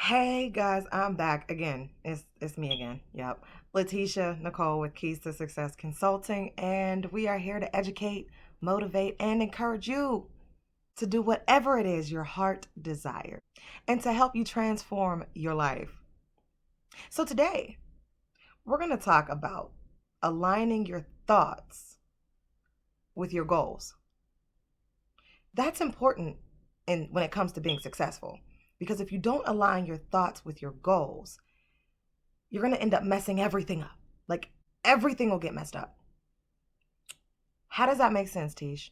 Hey guys, I'm back again. It's me again. Yep. Letitia Nicole with Keys to Success Consulting, and we are here to educate, motivate, and encourage you to do whatever it is your heart desires and to help you transform your life. So today, we're going to talk about aligning your thoughts with your goals. That's important when it comes to being successful, because if you don't align your thoughts with your goals, you're going to end up messing everything up. Like everything will get messed up. How does that make sense, Tish?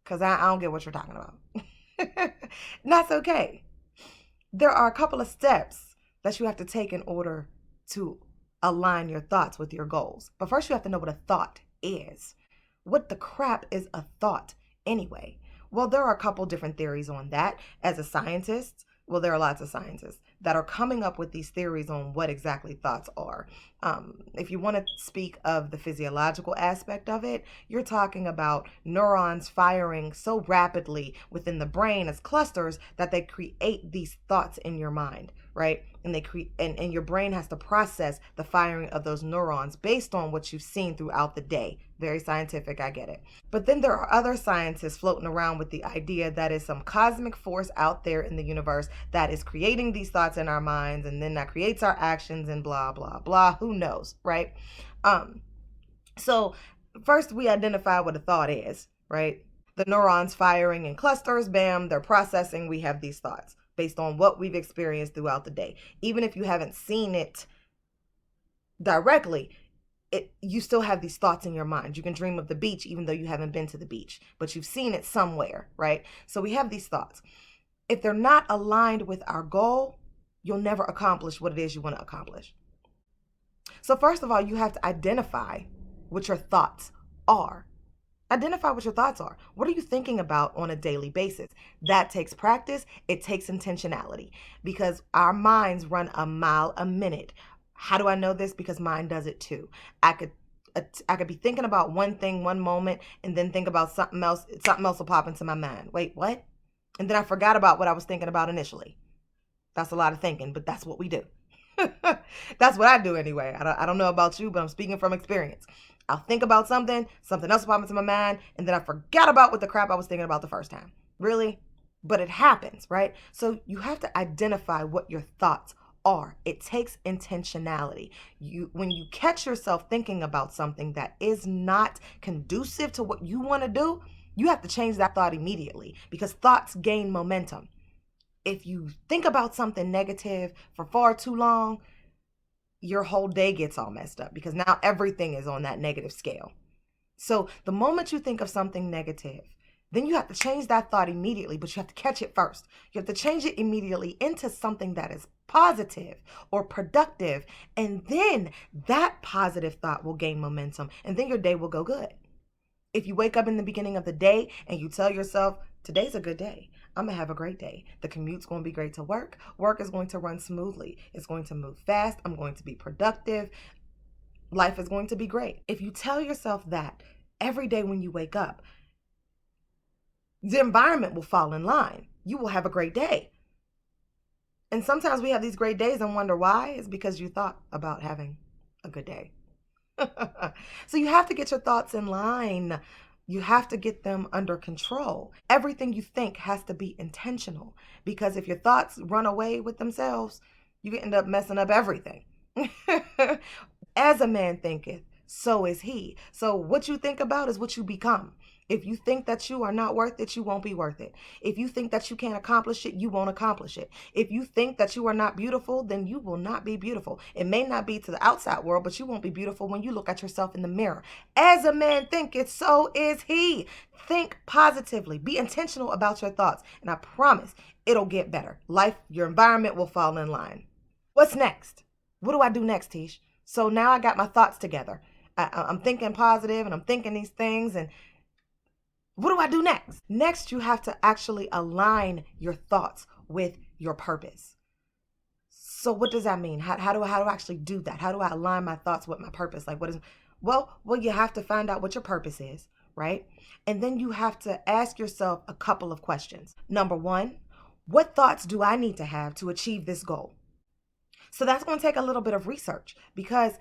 Because I don't get what you're talking about. And that's okay. There are a couple of steps that you have to take in order to align your thoughts with your goals. But first, you have to know what a thought is. What the crap is a thought anyway? Well, there are a couple different theories on that. As a scientist, well, there are lots of scientists that are coming up with these theories on what exactly thoughts are. If you want to speak of the physiological aspect of it, you're talking about neurons firing so rapidly within the brain as clusters that they create these thoughts in your mind, right? And they create, and your brain has to process the firing of those neurons based on what you've seen throughout the day. Very scientific, I get it. But then there are other scientists floating around with the idea that is some cosmic force out there in the universe that is creating these thoughts in our minds, and then that creates our actions and blah, blah, blah. Who knows, right? So first we identify what a thought is, right? The neurons firing in clusters, bam, they're processing. We have these thoughts based on what we've experienced throughout the day. Even if you haven't seen it directly, you still have these thoughts in your mind. You can dream of the beach even though you haven't been to the beach, but you've seen it somewhere, right? So we have these thoughts. If they're not aligned with our goal, you'll never accomplish what it is you want to accomplish. So first of all, you have to identify what your thoughts are. Identify what your thoughts are. What are you thinking about on a daily basis? That takes practice. It takes intentionality, because our minds run a mile a minute. How do I know this? Because mine does it too. I could be thinking about one thing one moment and then think about something else. Something else will pop into my mind. Wait, what? And then I forgot about what I was thinking about initially. That's a lot of thinking, but that's what we do. That's what I do anyway. I don't know about you, but I'm speaking from experience. I'll think about something else will pop into my mind, and then I forgot about what the crap I was thinking about the first time. Really? But it happens, right? So you have to identify what your thoughts are. It takes intentionality. When you catch yourself thinking about something that is not conducive to what you want to do, you have to change that thought immediately, because thoughts gain momentum. If you think about something negative for far too long, your whole day gets all messed up, because now everything is on that negative scale. So the moment you think of something negative, then you have to change that thought immediately, but you have to catch it first. You have to change it immediately into something that is positive or productive, and then that positive thought will gain momentum, and then your day will go good. If you wake up in the beginning of the day and you tell yourself, today's a good day, I'm going to have a great day. The commute's going to be great to work. Work is going to run smoothly. It's going to move fast. I'm going to be productive. Life is going to be great. If you tell yourself that every day when you wake up, the environment will fall in line. You will have a great day. And sometimes we have these great days and wonder why. It's because you thought about having a good day. So you have to get your thoughts in line. You have to get them under control. Everything you think has to be intentional, because if your thoughts run away with themselves, you end up messing up everything. As a man thinketh, so is he. So what you think about is what you become. If you think that you are not worth it, you won't be worth it. If you think that you can't accomplish it, you won't accomplish it. If you think that you are not beautiful, then you will not be beautiful. It may not be to the outside world, but you won't be beautiful when you look at yourself in the mirror. As a man thinketh, so is he. Think positively. Be intentional about your thoughts, and I promise it'll get better. Life, your environment will fall in line. What's next? What do I do next, Tish? So now I got my thoughts together. I'm thinking positive and I'm thinking these things, and what do I do next? Next, you have to actually align your thoughts with your purpose. So what does that mean? How do I actually do that? How do I align my thoughts with my purpose? Like, what is, well, you have to find out what your purpose is, right? And then you have to ask yourself a couple of questions. Number one, What thoughts do I need to have to achieve this goal? So that's going to take a little bit of research, because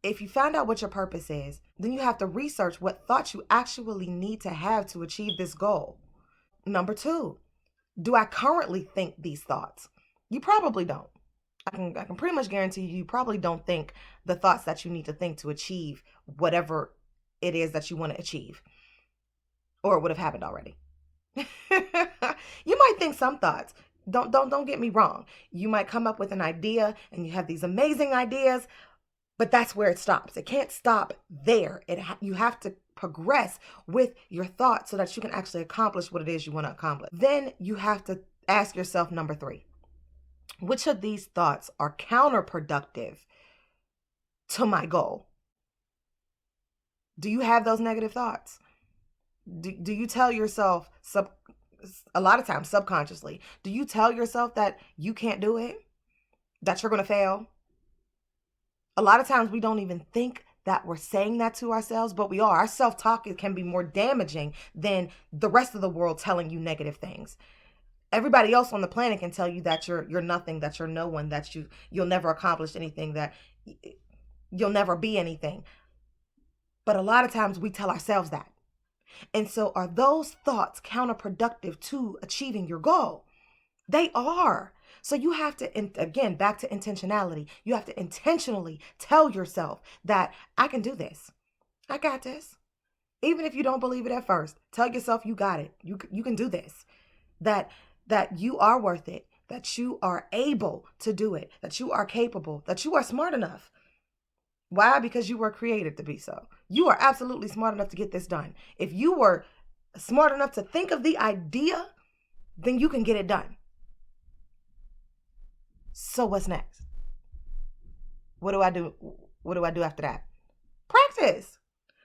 if you find out what your purpose is, then you have to research what thoughts you actually need to have to achieve this goal. Number two, do I currently think these thoughts? You probably don't. I can pretty much guarantee you probably don't think the thoughts that you need to think to achieve whatever it is that you want to achieve, or it would have happened already. You might think some thoughts. Don't get me wrong. You might come up with an idea and you have these amazing ideas, but that's where it stops. It can't stop there. You have to progress with your thoughts so that you can actually accomplish what it is you want to accomplish. Then you have to ask yourself number 3. Which of these thoughts are counterproductive to my goal? Do you have those negative thoughts? Do you tell yourself, a lot of times subconsciously, do you tell yourself that you can't do it? That you're going to fail? A lot of times we don't even think that we're saying that to ourselves, but we are. Our self-talk can be more damaging than the rest of the world telling you negative things. Everybody else on the planet can tell you that you're nothing, that you're no one, that you'll never accomplish anything, that you'll never be anything. But a lot of times we tell ourselves that. And so are those thoughts counterproductive to achieving your goal? They are. So you have to, again, back to intentionality. You have to intentionally tell yourself that I can do this. I got this. Even if you don't believe it at first, tell yourself you got it. You can do this. That you are worth it, that you are able to do it, that you are capable, that you are smart enough. Why? Because you were created to be so. You are absolutely smart enough to get this done. If you were smart enough to think of the idea, then you can get it done. So what's next? What do I do? What do I do after that? Practice.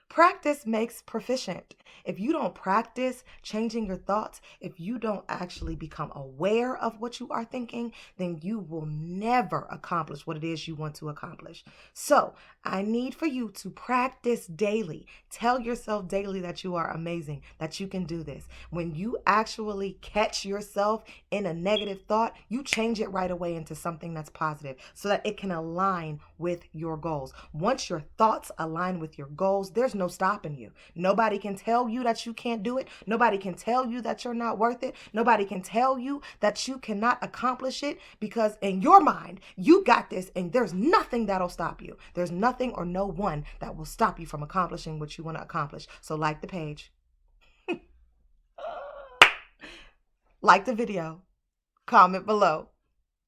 Practice makes proficient. If you don't practice changing your thoughts, if you don't actually become aware of what you are thinking, then you will never accomplish what it is you want to accomplish. So I need for you to practice daily. Tell yourself daily that you are amazing, that you can do this. When you actually catch yourself in a negative thought, you change it right away into something that's positive so that it can align with your goals. Once your thoughts align with your goals, there's no stopping you. Nobody can tell you that you can't do it. Nobody can tell you that you're not worth it. Nobody can tell you that you cannot accomplish it, because in your mind, you got this and there's nothing that'll stop you. There's nothing or no one that will stop you from accomplishing what you want to accomplish. So like the page, like the video, comment below,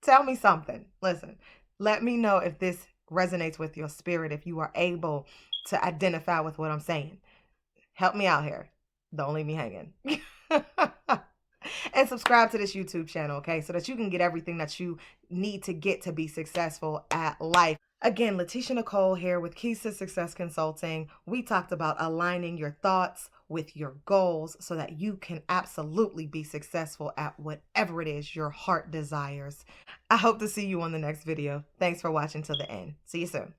tell me something. Listen, let me know if this resonates with your spirit, if you are able to identify with what I'm saying. Help me out here. Don't leave me hanging. And subscribe to this YouTube channel, okay? So that you can get everything that you need to get to be successful at life. Again, Letitia Nicole here with Keys to Success Consulting. We talked about aligning your thoughts with your goals so that you can absolutely be successful at whatever it is your heart desires. I hope to see you on the next video. Thanks for watching till the end. See you soon.